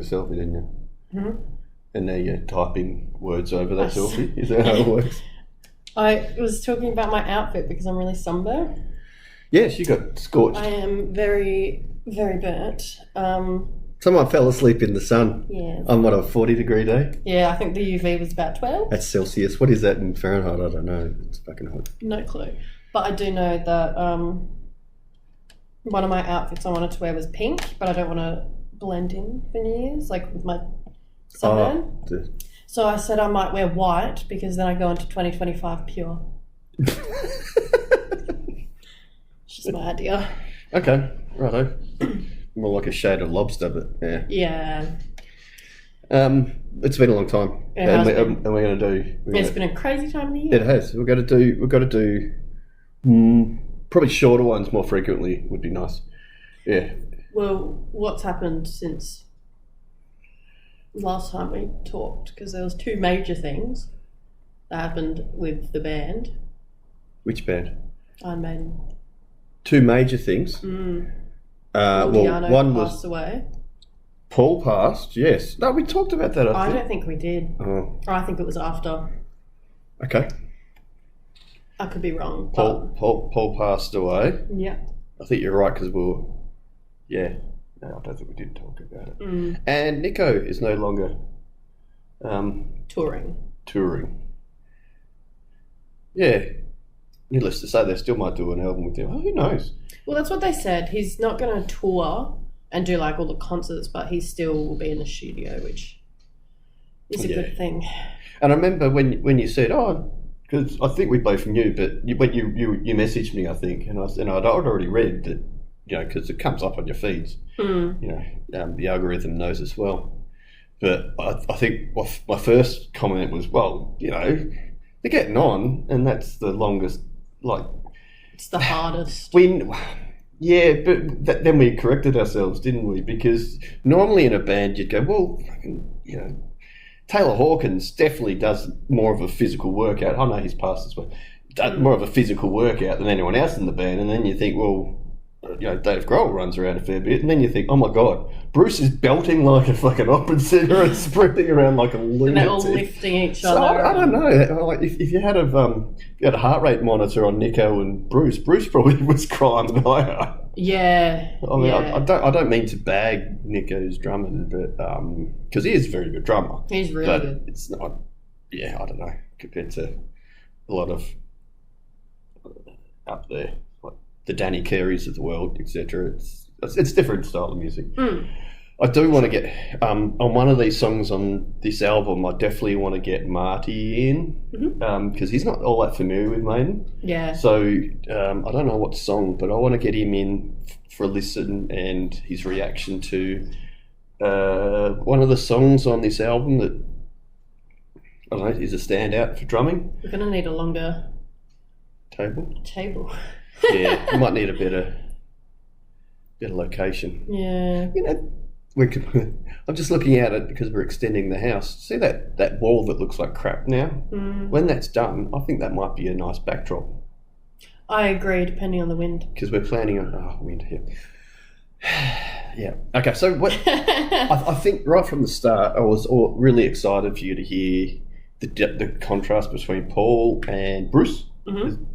selfie, didn't you? Mm-hmm. And now you're typing words over that selfie. Is that how it works? I was talking about my outfit because I'm really sunburned. Yes, you got scorched. I am very, very burnt. Someone fell asleep in the sun. Yeah. On what, a 40-degree day? Yeah, I think the UV was about 12. That's Celsius. What is that in Fahrenheit? I don't know. It's fucking hot. No clue. But I do know that one of my outfits I wanted to wear was pink, but I don't want to blend in for New Year's, like with my sunburn. So I said I might wear white because then I go into 2025 pure. It's just my idea. Okay, righto. More like a shade of lobster, but yeah. Yeah. It's been a long time, and we're going to do. It's been a crazy time of the year. It has. We've got to do. Probably shorter ones more frequently would be nice. Yeah. Well, what's happened since last time we talked? Because there was two major things that happened with the band. Which band? Iron Maiden. Two major things. Well, one passed was away. Paul passed. Yes. No, we talked about that. I don't think we did. Oh. Or I think it was after. Okay. I could be wrong. Paul passed away. Yeah. I think you're right because yeah. No, I don't think we did talk about it. And Nico is no longer touring. Yeah. Needless to say, they still might do an album with him. Oh, who knows? Well, that's what they said. He's not going to tour and do like all the concerts, but he still will be in the studio, which is a good thing. And I remember when you said, because I think we both knew, but when you messaged me, I think, and I'd already read that, because it comes up on your feeds, the algorithm knows as well. But I think my first comment was, well, they're getting on, and that's the longest, it's the hardest. But then we corrected ourselves, didn't we? Because normally in a band you'd go, well, Taylor Hawkins definitely does more of a physical workout. I know he's passed as well. Does more of a physical workout than anyone else in the band. And then you think, well, Dave Grohl runs around a fair bit. And then you think, oh my God, Bruce is belting like a fucking opera singer and sprinting around like a lunatic. And they're all lifting each other. I don't know. Like if you had a heart rate monitor on Nico and Bruce probably was crying higher. Yeah. I mean, I don't mean to bag Nico's drumming, but because he is a very good drummer. He's really good. It's not. Yeah, I don't know. Compared to a lot of up there, like the Danny Careys of the world, etc. It's different style of music. I do want to get on one of these songs on this album. I definitely want to get Marty in because he's not all that familiar with Maiden. Yeah. So I don't know what song, but I want to get him in for a listen and his reaction to one of the songs on this album that I don't know is a standout for drumming. We're gonna need a longer table. Yeah, we might need a better location. Yeah. I'm just looking at it because we're extending the house. See that wall that looks like crap now? When that's done, I think that might be a nice backdrop. I agree, depending on the wind. Because we're planning on... wind here. Yeah. Okay, so what I think right from the start, I was really excited for you to hear the contrast between Paul and Bruce.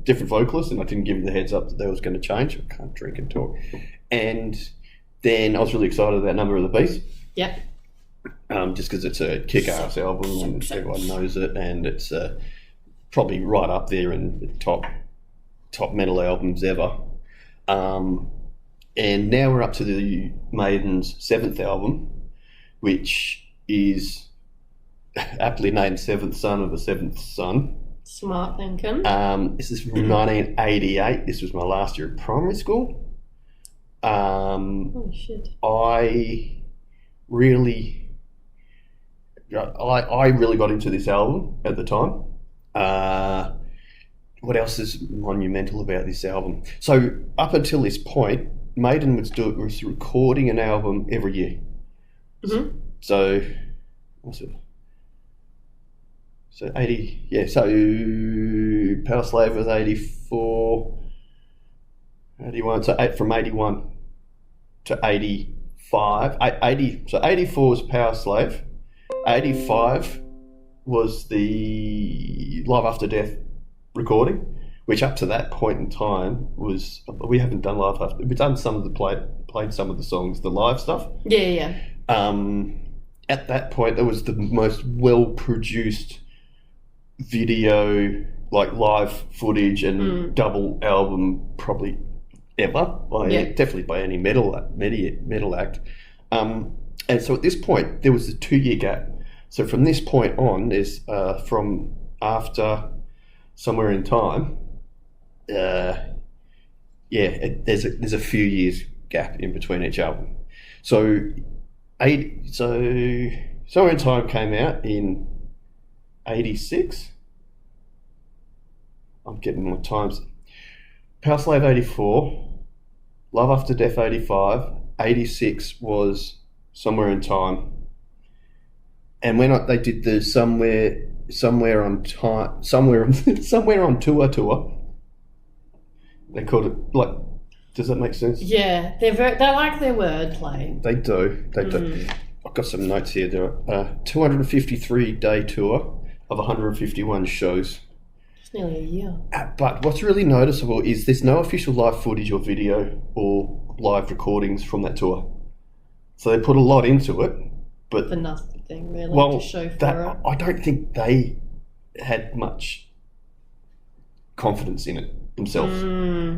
Different vocalists, and I didn't give you the heads up that that was going to change. I can't drink and talk. And then I was really excited about Number of the Beast. Yep. Just because it's a kick-ass album and everyone knows it, and it's probably right up there in the top metal albums ever. And now we're up to the Maiden's 7th album, which is aptly named Seventh Son of a Seventh Son. Smart thinking. This is from 1988. This was my last year at primary school. Holy shit. I really got into this album at the time. What else is monumental about this album? So up until this point, Maiden was recording an album every year. So what's it? So 80, yeah. So Power Slave was 84, 81. So from 81 to 84. 80. So 84 was Power Slave. 85 was the Live After Death recording, which up to that point in time was, we haven't done Live After. We've done some of the played some of the songs, the live stuff. Yeah. At that point, there was the most well-produced video, like live footage and double album probably ever, definitely by any metal act. And so at this point, there was a 2-year gap. So from this point on, there's from after Somewhere in Time, there's a few years gap in between each album. So Somewhere in Time came out in 86. I'm getting my times. Power Slave 84, Love After Death 85, 86 was Somewhere in Time. And when they did the Somewhere on Tour, they called it, like, does that make sense? Yeah, they like their wordplay. They do. I've got some notes here. There are 253-day tour of 151 shows. It's nearly a year. But what's really noticeable is there's no official live footage or video or live recordings from that tour. So they put a lot into it, but for nothing really to show for it. I don't think they had much confidence in it themselves.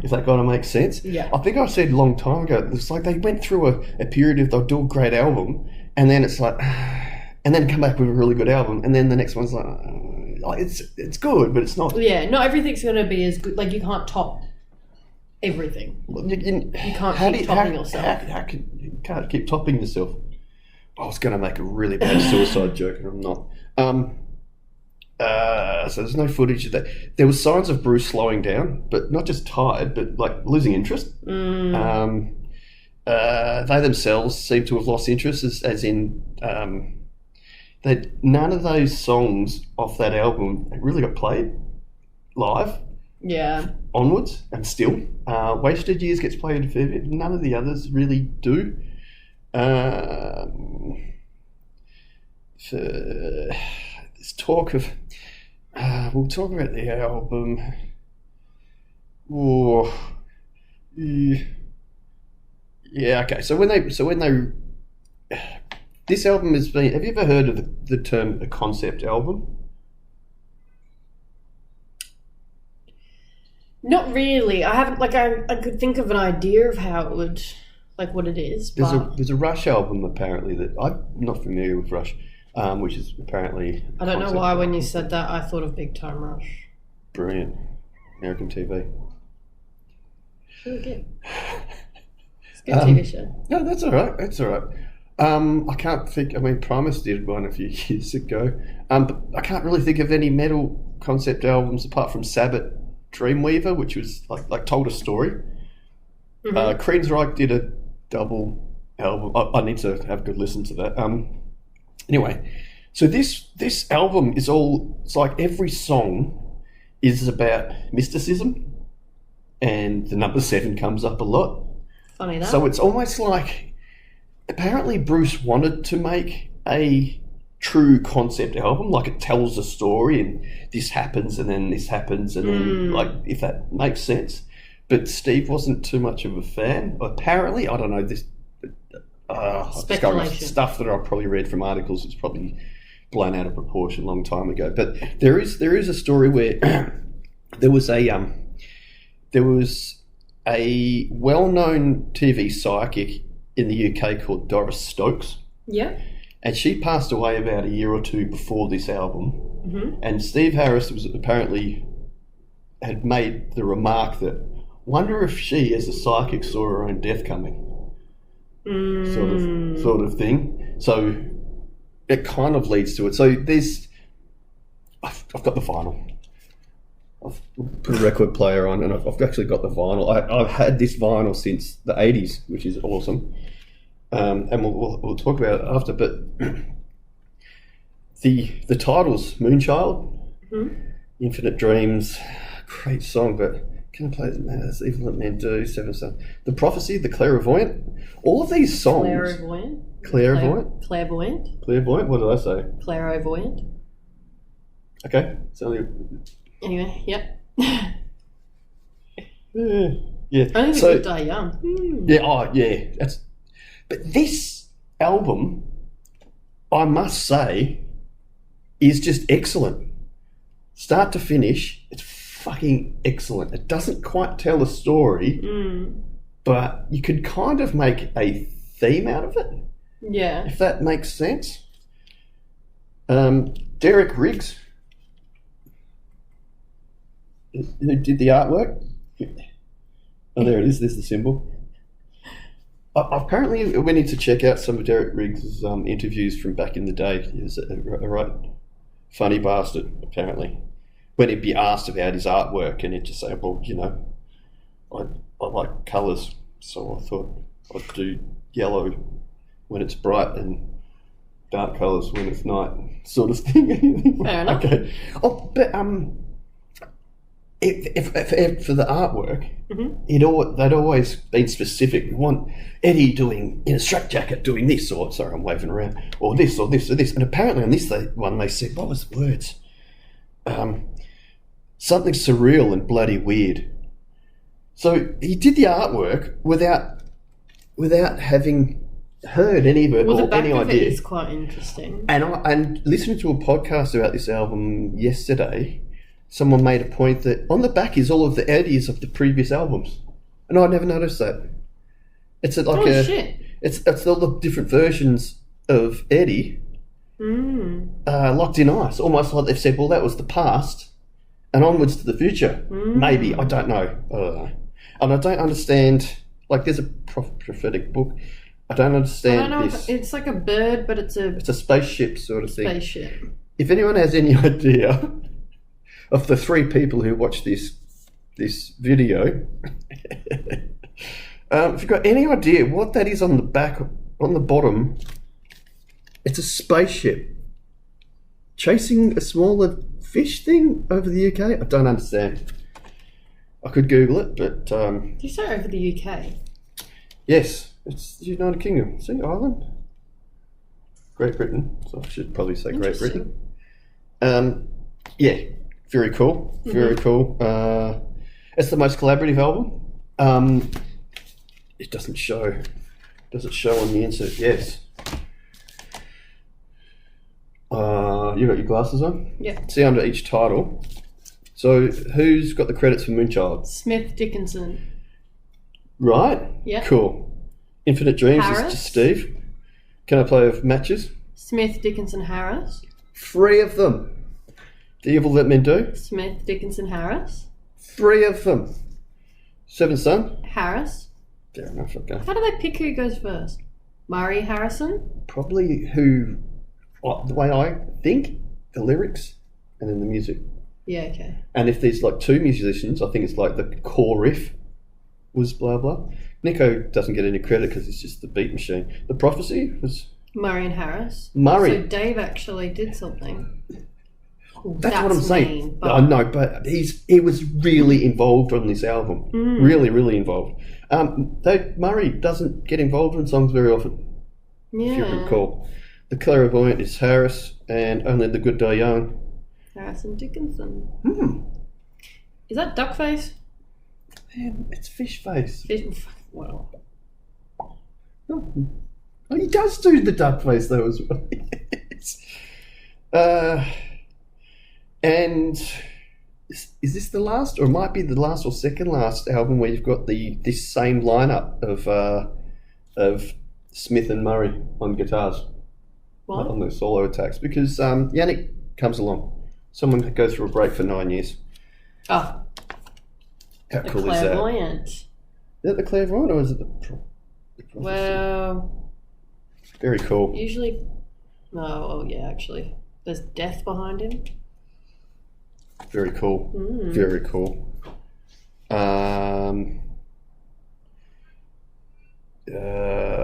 If that kind of makes sense. Yeah. I think I said a long time ago, it's like they went through a period of they'll do a great album and then it's like, and then come back with a really good album and then the next one's like it's good, but it's not. Yeah, not everything's going to be as good. Like, you can't top everything. You can't keep topping yourself. You can't keep topping yourself. I was going to make a really bad suicide joke and I'm not. So there's no footage of that. There was signs of Bruce slowing down, but not just tired, but like losing interest. They themselves seem to have lost interest, as in that none of those songs off that album really got played live. Yeah. Onwards and still. Wasted Years gets played a fair bit. None of the others really do. There's talk of. We'll talk about the album. Yeah. Okay. So when they, this album has been. Have you ever heard of the term a concept album? Not really. I haven't. Like, I could think of an idea of how it would, like, what it is. There's a Rush album apparently that I'm not familiar with Rush. Which is apparently. I don't know why when you said that I thought of Big Time Rush. Brilliant. American TV. Sure good. It's a good TV show. No, that's all right. I can't think. I mean, Primus did one a few years ago. But I can't really think of any metal concept albums apart from Sabbat, Dreamweaver, which was like told a story. Queensryche did a double album. I need to have a good listen to that. Anyway, so this album is it's like every song is about mysticism, and the number 7 comes up a lot. Funny that. So it's almost like, apparently Bruce wanted to make a true concept album, like it tells a story and this happens and then this happens and then, like, if that makes sense. But Steve wasn't too much of a fan. Apparently, I don't know, this... Speculation. Stuff that I've probably read from articles is probably blown out of proportion a long time ago. But there is a story where there was a well-known TV psychic in the UK called Doris Stokes. Yeah. And she passed away about a year or two before this album. And Steve Harris had made the remark that, wonder if she, as a psychic, saw her own death coming. Sort of thing. So it kind of leads to it. So I've got the vinyl. I've put a record player on and I've actually got the vinyl. I've had this vinyl since the 80s, which is awesome. And we'll talk about it after. But the titles, Moonchild, Infinite Dreams, great song, but Can I play the matters? Evil Let Men Do, Seven Sons. The Prophecy, The Clairvoyant. All of these songs. Clairvoyant. Clairvoyant? What did I say? Clairvoyant. Okay. So, anyway, yep. Yeah. Only the Good Die Young. Yeah. But this album, I must say, is just excellent. Start to finish, it's fucking excellent. It doesn't quite tell a story, but you could kind of make a theme out of it. Yeah. If that makes sense. Derek Riggs, who did the artwork. Oh, there it is. There's the symbol. Apparently, we need to check out some of Derek Riggs' interviews from back in the day. He was a right funny bastard, apparently. When he'd be asked about his artwork, and he'd just say, well, I like colours, so I thought I'd do yellow when it's bright and dark colours when it's night, sort of thing. Fair enough. Okay. Oh, but if for the artwork, they'd always been specific. We want Eddie doing in a straitjacket doing this, or sorry, I'm waving around, or this, or this, or this. And apparently on this one they said, what was the words? Something surreal and bloody weird. So he did the artwork without having heard any of it or any idea. It is quite interesting. And listening to a podcast about this album yesterday, someone made a point that on the back is all of the Eddies of the previous albums, and I never noticed that. It's like shit. It's all the different versions of Eddie locked in ice, almost like they've said, well, that was the past, and onwards to the future. Maybe, I don't know. And I don't understand. Like, there's a prophetic book. I don't understand. I don't know this. it's like a bird, but it's a spaceship sort of thing. Spaceship. If anyone has any idea of the three people who watched this video, if you've got any idea what that is on the back, on the bottom, it's a spaceship chasing a smaller fish thing over the UK. I don't understand. I could Google it, but Did you say over the UK? Yes, it's the United Kingdom. See, Ireland, Great Britain. So I should probably say Great Britain. Yeah. Very cool. Very cool. It's the most collaborative album. It doesn't show. Does it show on the insert? Yes. You got your glasses on? Yeah. See under each title. So who's got the credits for Moonchild? Smith Dickinson. Right? Yeah. Cool. Infinite Dreams Harris. is to Steve. Can I play with matches? Smith Dickinson Harris. 3 of them. The Evil Let Men Do. Smith Dickinson Harris. 3 of them. Seven Son. Harris. Fair enough. Okay. How do they pick who goes first? Murray Harrison? Probably who, the way I think, the lyrics and then the music. Yeah, okay. And if there's like 2 musicians, I think it's like the core riff was blah blah. Nico doesn't get any credit because it's just the beat machine. The Prophecy was Murray and Harris. Murray. So Dave actually did something. That's what I'm saying. Mean, but... I know, but he was really involved on this album. Really, really involved. Though Murray doesn't get involved in songs very often. Yeah. If you recall. The Clairvoyant is Harris, and Only the Good Die Young. Harrison Dickinson. Is that Duckface? Man, it's Fishface. Well. Oh, he does do the duck face though as well. And is this the last, or it might be the last or second last album where you've got this same lineup of Smith and Murray on guitars? What? On the solo attacks, because Yannick comes along. Someone goes through a break for 9 years. Oh. How The cool is that? Clairvoyant. Is that the Clairvoyant or is it the Prophecy? Well, Very cool. usually... Oh, yeah, actually. There's death behind him. Very cool. Very cool.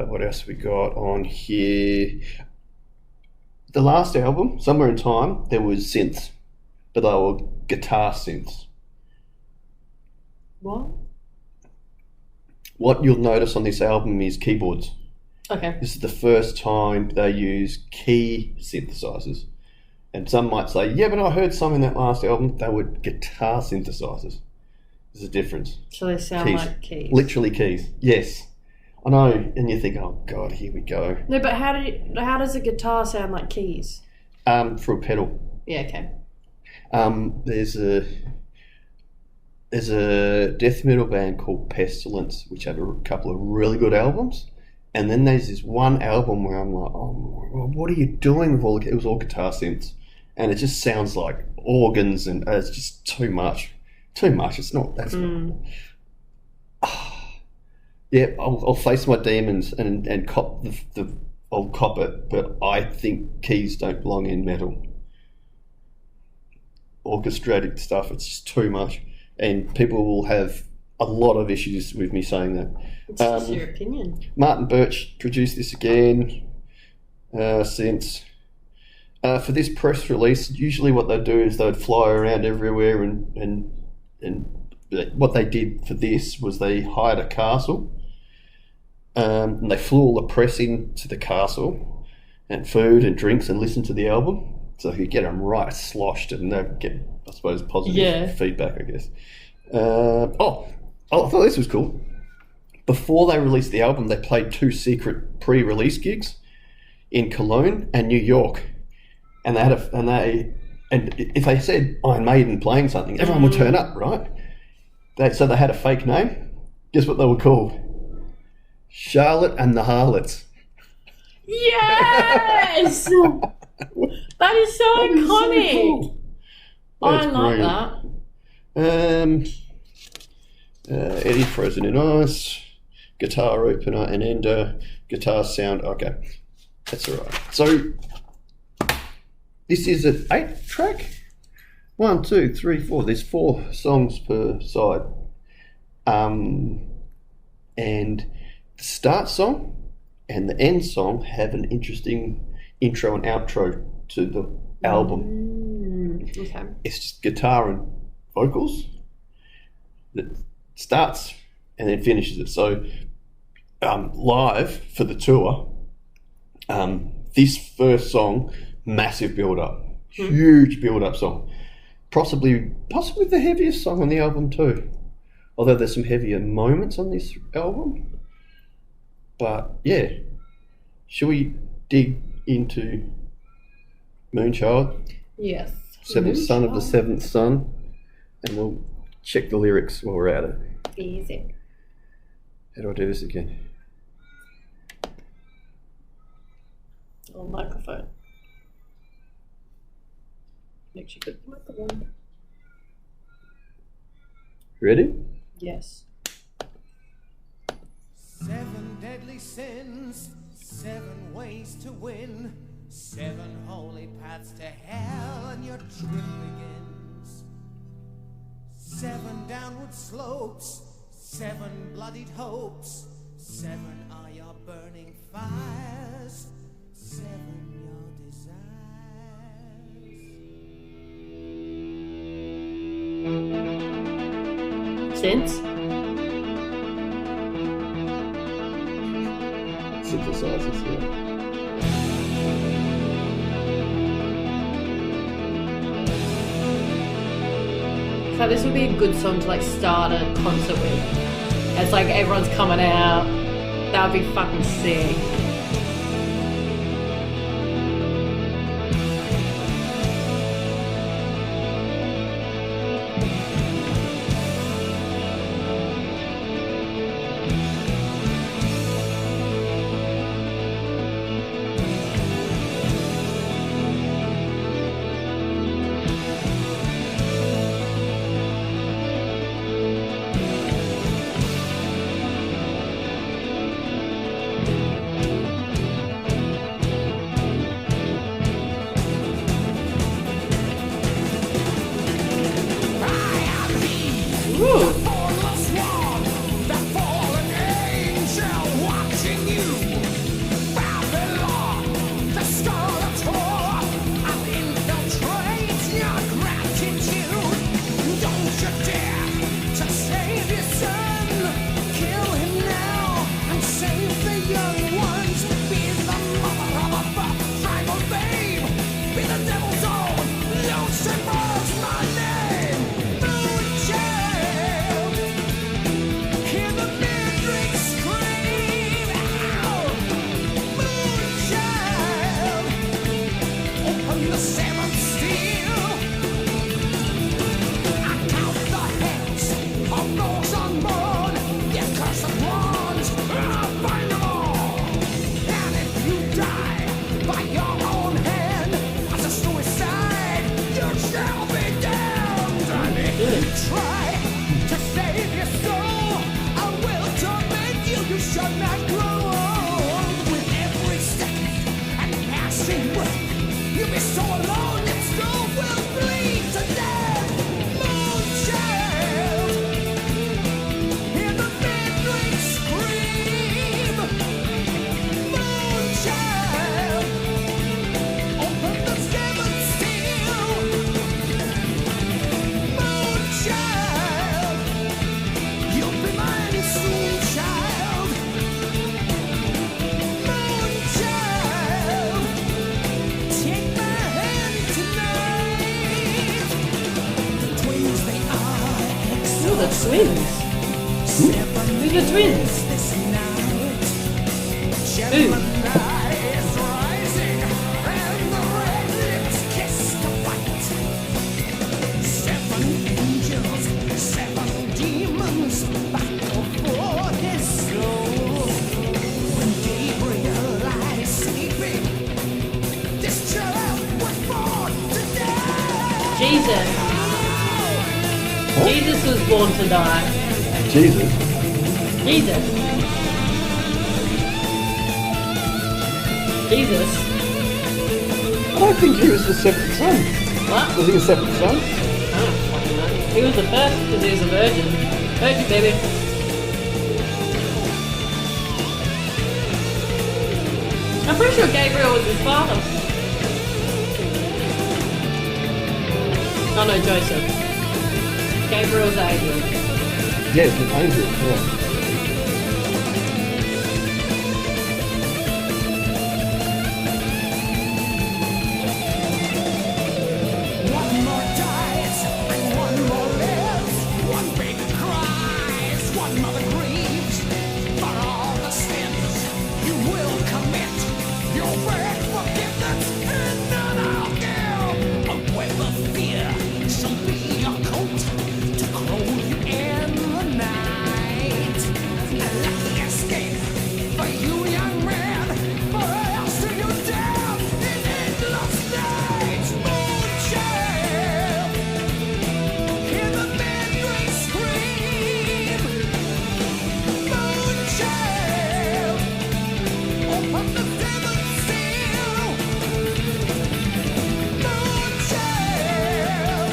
What else have we got on here? The last album, Somewhere in Time, there was synths, but they were guitar synths. What? What you'll notice on this album is keyboards. Okay. This is the first time they use key synthesizers. And some might say, yeah, but I heard some in that last album. They were guitar synthesizers. There's a difference. So they sound like keys. Literally keys. Yes. I know. And you think, oh, God, here we go. No, but how does a guitar sound like keys? Through a pedal. Yeah, okay. There's a death metal band called Pestilence, which had a couple of really good albums. And then there's this one album where I'm like, oh, what are you doing with all it was all guitar synths. And it just sounds like organs, and it's just too much. Too much. It's not. That's not. Yeah, I'll face my demons and cop I'll cop it. But I think keys don't belong in metal. Orchestrated stuff. It's just too much, and people will have a lot of issues with me saying that. It's just your opinion. Martin Birch produced this again since. For this press release, usually what they'd do is they'd fly around everywhere, and what they did for this was they hired a castle, and they flew all the press into the castle, and food and drinks, and listened to the album, so you get them right sloshed, and they get, I suppose, positive feedback, I guess. I thought this was cool. Before they released the album, they played 2 secret pre-release gigs in Cologne and New York. And if they said Iron Maiden playing something, everyone would turn up, right? So they had a fake name. Guess what they were called? Charlotte and the Harlots. Yes! That is so iconic. So cool. I like that. Eddie Frozen in Ice, guitar opener and ender, guitar sound. Okay, that's all right. So this is an 8-track. 1, 2, 3, 4. There's 4 songs per side. And the start song and the end song have an interesting intro and outro to the album. Okay. It's just guitar and vocals that starts and then finishes it. So live for the tour, this first song, massive build-up, huge build-up song. Possibly the heaviest song on the album too. Although there's some heavier moments on this album. But yeah, shall we dig into Moonchild? Yes. Seventh son of the seventh son, and we'll check the lyrics while we're at it. Easy. How do I do this again? Oh, microphone. Make sure you put the microphone. Ready? Yes. 7 deadly sins, 7 ways to win, 7 holy paths to hell, and your trip begins. 7 downward slopes, 7 bloodied hopes, 7 are your burning fires, 7 your desires. Since? Synthesizers, yeah. So this would be a good song to like start a concert with. It's like everyone's coming out. That would be fucking sick. son, kill him now and save the young ones. Be the mother of a buff tribal babe. Be the devil's own Lucifer's my name. Moonchild, hear the midnight scream. Ow! Moonchild, open the seventh seal. I count the heads of those unborn. The accursed ones, I'll find them all. And if you die by your own hand as a suicide, you shall be damned. And if you try to save your soul, I will torment you. You shall not grow old. With every second and passing breath, you'll be so alone that soul will bleed to death. Moonchild, hear the midnight scream. Moonchild, open the seventh seal. Moonchild, you'll be mine soon, child. Moonchild, take my hand tonight. The twins, they are Oh, the twins. Who's the twins? this night. Who? Gemini is rising, and the red lips kiss goodnight. 7 angels, 7 demons, battle for his soul. When Gabriel lies sleeping, this child was born to die. Jesus. Jesus was born to die. Jesus. Jesus. Jesus. I don't think he was the seventh son. What? Was he a seventh son? I don't fucking know. He was the first because he was a virgin. Virgin, baby. I'm pretty sure Gabriel was his father. Oh no, Joseph. Gabriel's angel. Yes, an angel. Yeah. One more dies, and one more lives. One baby cries, one mother grieves. For all the sins you will commit, you'll beg forgiveness, and none I'll give. A web of fear shall be your coat to clothe you in the night. A lucky escape for you, young man, for else do you damn in endless night. Moonchild, hear the midnight scream. Moonchild, open the seventh seal. Moonchild,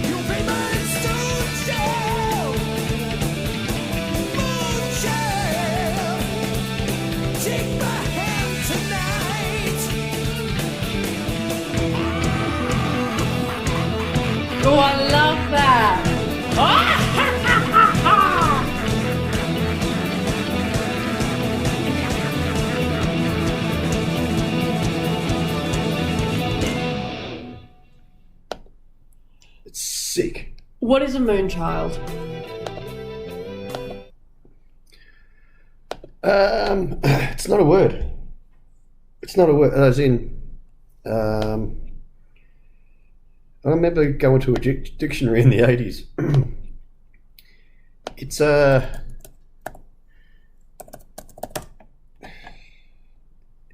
you'll be mine soon, child. Moonchild, take my hand tonight. Oh, I love that. It's sick. What is a moonchild? It's not a word. It's not a word. As in, I remember going to a dictionary in the 80s. It's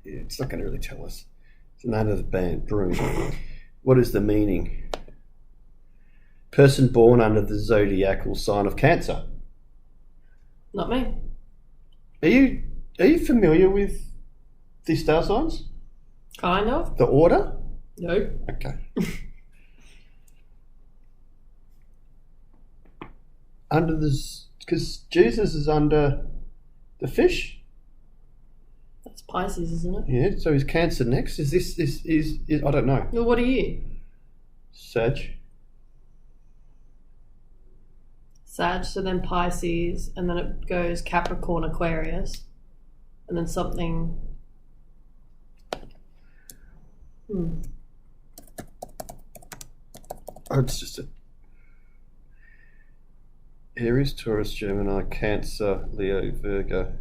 it's not going to really tell us. It's the name of the band, Broom. What is the meaning? Person born under the zodiacal sign of Cancer. Not me. Are you familiar with the star signs? Kind of. The order? No. Okay. Under this, because Jesus is under the fish. That's Pisces, isn't it? Yeah. So is Cancer next? Is this is I don't know. Well, what are you? Sag. Sag, so then Pisces, and then it goes Capricorn, Aquarius, and then something. Oh, it's just a Aries, Taurus, Gemini, Cancer, Leo, Virgo.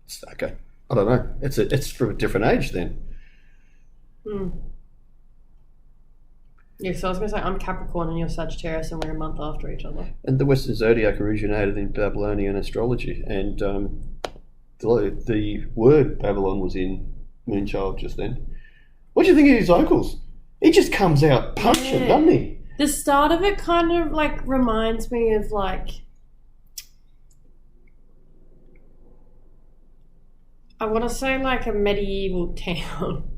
It's okay. I don't know. It's from a different age then. Yeah, so I was going to say I'm Capricorn and you're Sagittarius, and we're a month after each other. And the Western Zodiac originated in Babylonian astrology, and the word Babylon was in Moonchild just then. What do you think of his vocals? He just comes out punching, doesn't he? The start of it kind of like reminds me of like, I want to say like a medieval town.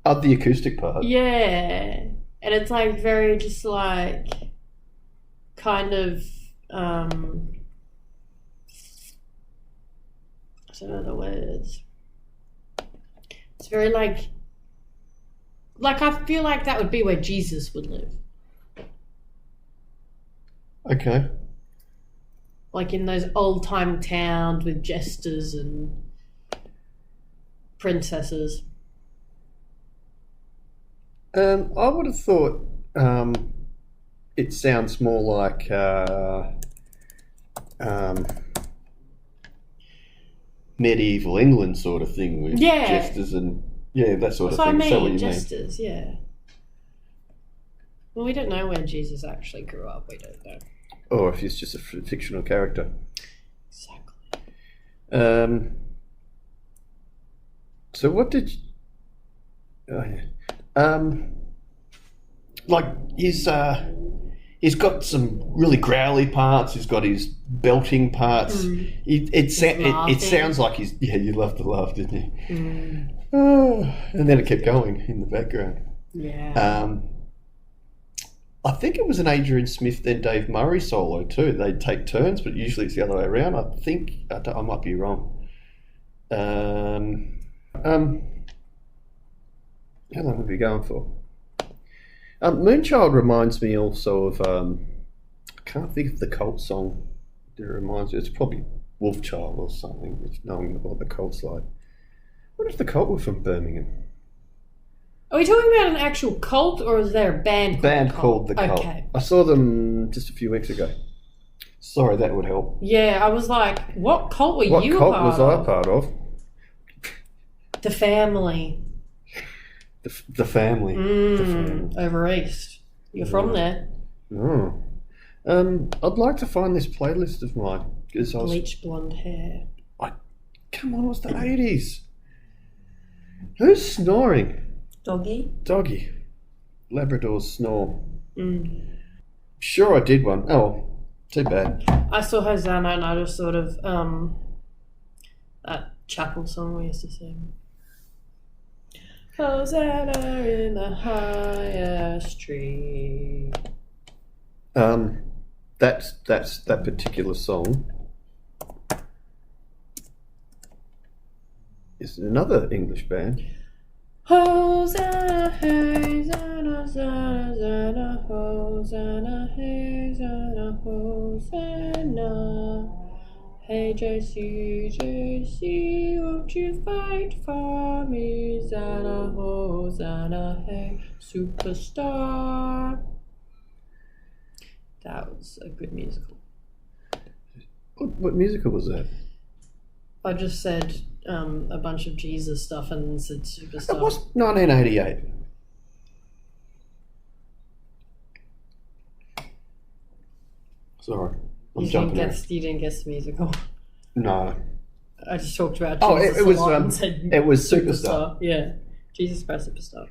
Oh, the acoustic part. Yeah. And it's like very just like kind of I don't know the words. It's very like I feel like that would be where Jesus would live. Okay. Like in those old time towns with jesters and princesses. I would have thought it sounds more like medieval England sort of thing with jesters and that sort of thing. I So what you jesters, yeah. Well, we don't know where Jesus actually grew up. We don't know. Or if he's just a fictional character. Exactly. So what did you... Oh, yeah. Like he's got some really growly parts. He's got his belting parts. It sounds like he's you love to laugh, didn't you? And then it kept going in the background. Yeah. I think it was an Adrian Smith then Dave Murray solo too. They take turns, but usually it's the other way around. I might be wrong. How long have we going for? Moonchild reminds me also of I can't think of the Cult song that it reminds me. It's probably Wolfchild or something, if knowing what the Cult's like. What if the Cult were from Birmingham? Are we talking about an actual cult, or is there a band called The Cult? Okay. I saw them just a few weeks ago. Sorry, that would help. Yeah, I was like, what cult were you a part of? What cult was I part of? The Family. The family. The family. Over east. You're from there. Oh. I'd like to find this playlist of mine. Bleach blonde hair. Come on, it was the 80s. Who's snoring? Doggy. Labradors snore. Sure I did one. Oh, too bad. I saw Hosanna and I just sort of, that chapel song we used to sing. Hosanna in the highest tree. That's that particular song is another English band. Hosanna, Hosanna, Hosanna, Hosanna, Hosanna, Hosanna. Hey JC, won't you fight for me? Hosanna, Hosanna, hey superstar. That was a good musical. What musical was that? I just said a bunch of Jesus stuff and said superstar. It was 1988. Sorry. You didn't guess the musical. No. I just talked about it Jesus was a lot and said it was Superstar. Yeah. Jesus Christ Superstar.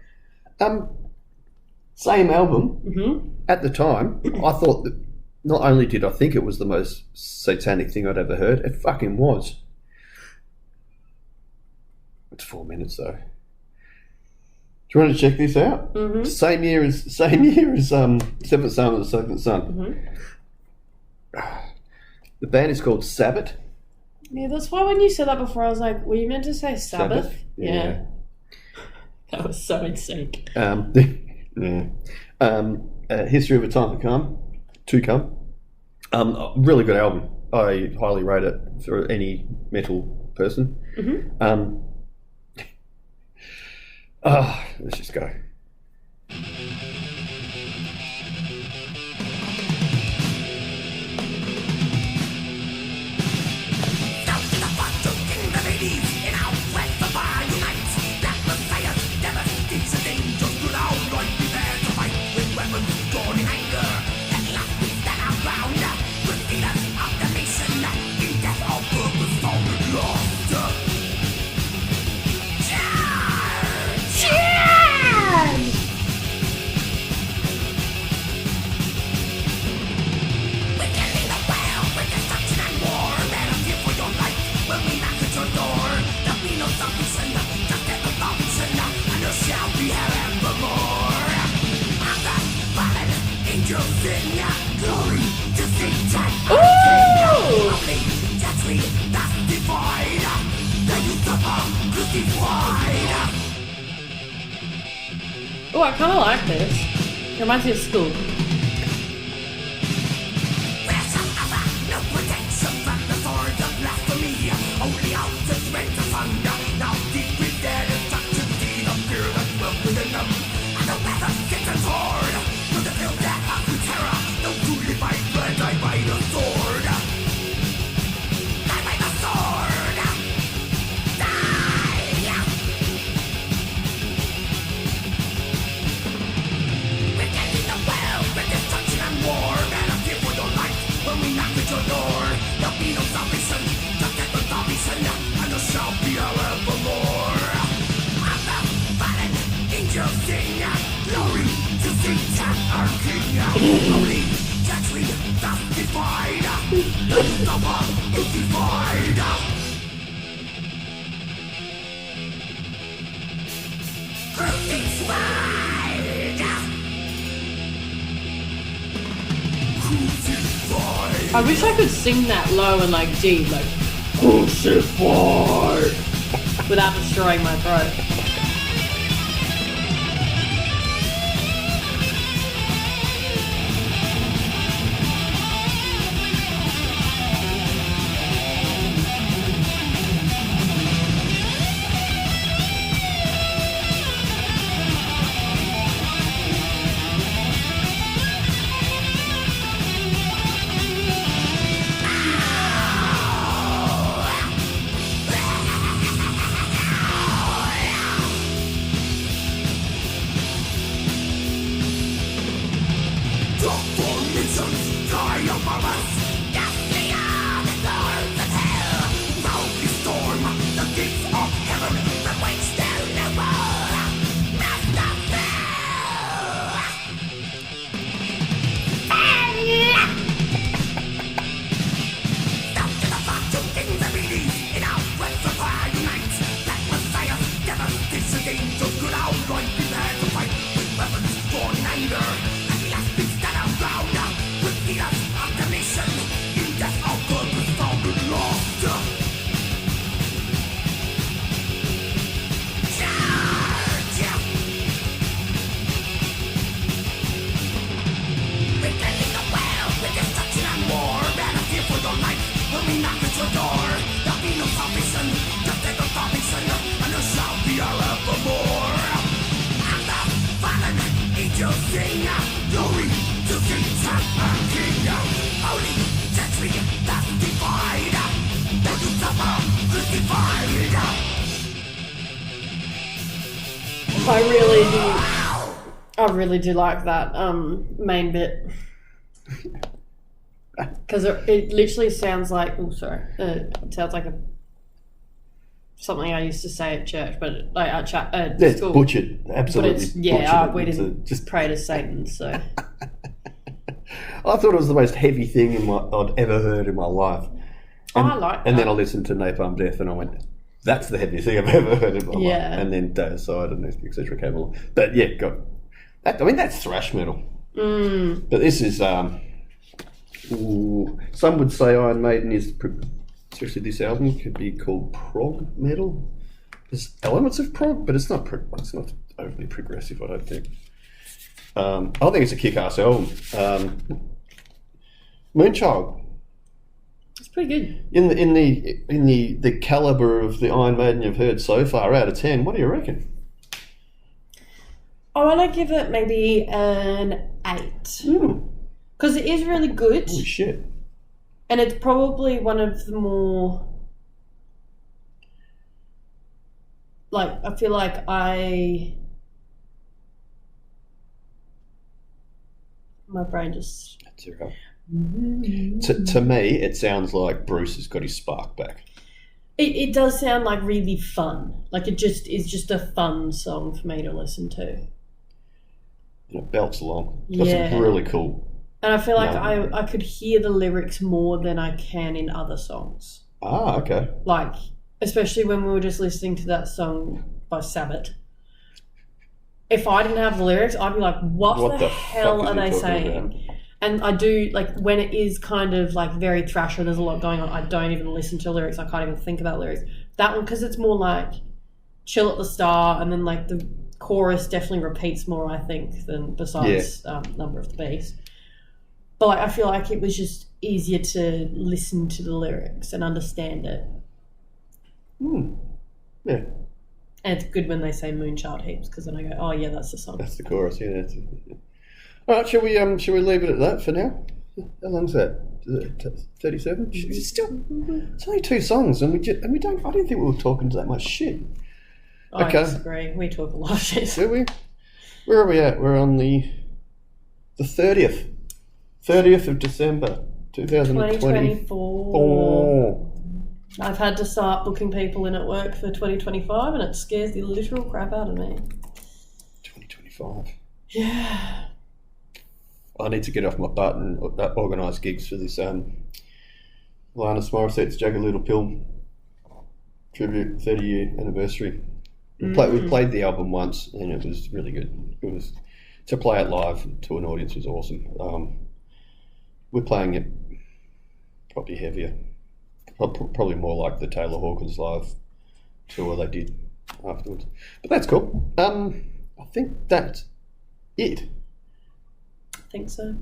Same album. At the time, I thought that not only did I think it was the most satanic thing I'd ever heard, it fucking was. It's 4 minutes though. Do you want to check this out? Same year as Seventh Son of the Seventh Son. The band is called Sabbat. Yeah, that's why when you said that before, I was like, were you meant to say Sabbath? Yeah. That was so in sync. Yeah. History of a Time to Come. Really good album. I highly rate it for any metal person. Mm-hmm. Let's just go. Oh, I kind of like this. It reminds me of school. I wish I could sing that low and like deep, like crucified, without destroying my throat. I really do like that main bit, because it literally sounds like, it sounds like something I used to say at church, but like at it's school. Butchered, absolutely. We didn't just pray to Satan, so. I thought it was the most heavy thing I'd ever heard in my life. And, I like that. And then I listened to Napalm Death and I went, that's the heaviest thing I've ever heard in my life. And then Deicide and etc. came along. But yeah, that's thrash metal. But this is, some would say Iron Maiden is, especially this album, could be called prog metal. There's elements of prog, but it's not overly progressive, I don't think. I think it's a kick-ass album. Moonchild. It's pretty good. In the caliber of the Iron Maiden you've heard so far, out of 10, what do you reckon? I want to give it maybe an 8. Because it is really good. Holy shit. And it's probably one of the more... Like, I feel like my brain just... That's all right. To me, it sounds like Bruce has got his spark back. It does sound like really fun. Like, it just is just a fun song for me to listen to. And it belts along. That's Yeah. really cool. And I feel like I could hear the lyrics more than I can in other songs. Ah, okay. Like, especially when we were just listening to that song by Sabbat. If I didn't have the lyrics, I'd be like, what the hell fuck are they talking saying? about? And I do, like, when it is kind of, like, very thrasher, there's a lot going on, I don't even listen to lyrics. I can't even think about lyrics. That one, because it's more, like, chill at the start, and then, like, the chorus definitely repeats more, I think, than besides Number of the Beast. But, like, I feel like it was just easier to listen to the lyrics and understand it. Yeah. And it's good when they say Moonchild heaps, because then I go, oh, yeah, that's the song. That's the chorus, yeah. All right, shall we leave it at that for now? How long's that? 37? It's only 2 songs, and we don't. I don't think we were talking to that much shit. I disagree. We talk a lot of shit. Do we? Where are we at? We're on the 30th. 30th of December, 2024. I've had to start booking people in at work for 2025, and it scares the literal crap out of me. 2025. Yeah. I need to get off my butt and organise gigs for this Alanis Morissette's Jagged Little Pill tribute 30-year anniversary. We played the album once, and it was really good. It was to play it live to an audience was awesome. We're playing it probably heavier, probably more like the Taylor Hawkins live tour they did afterwards. But that's cool. I think that's it. I think so.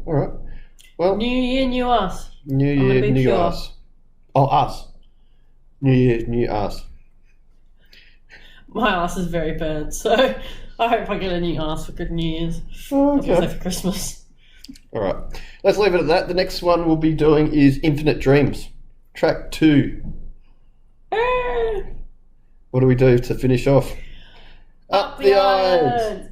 All right. Well, New year, new us. New year, new us. Oh, us. New year, new us. My ass is very burnt, so I hope I get a new ass for good New Year's. Okay. Also for Christmas. All right. Let's leave it at that. The next one we'll be doing is Infinite Dreams, track 2. What do we do to finish off? Up the island!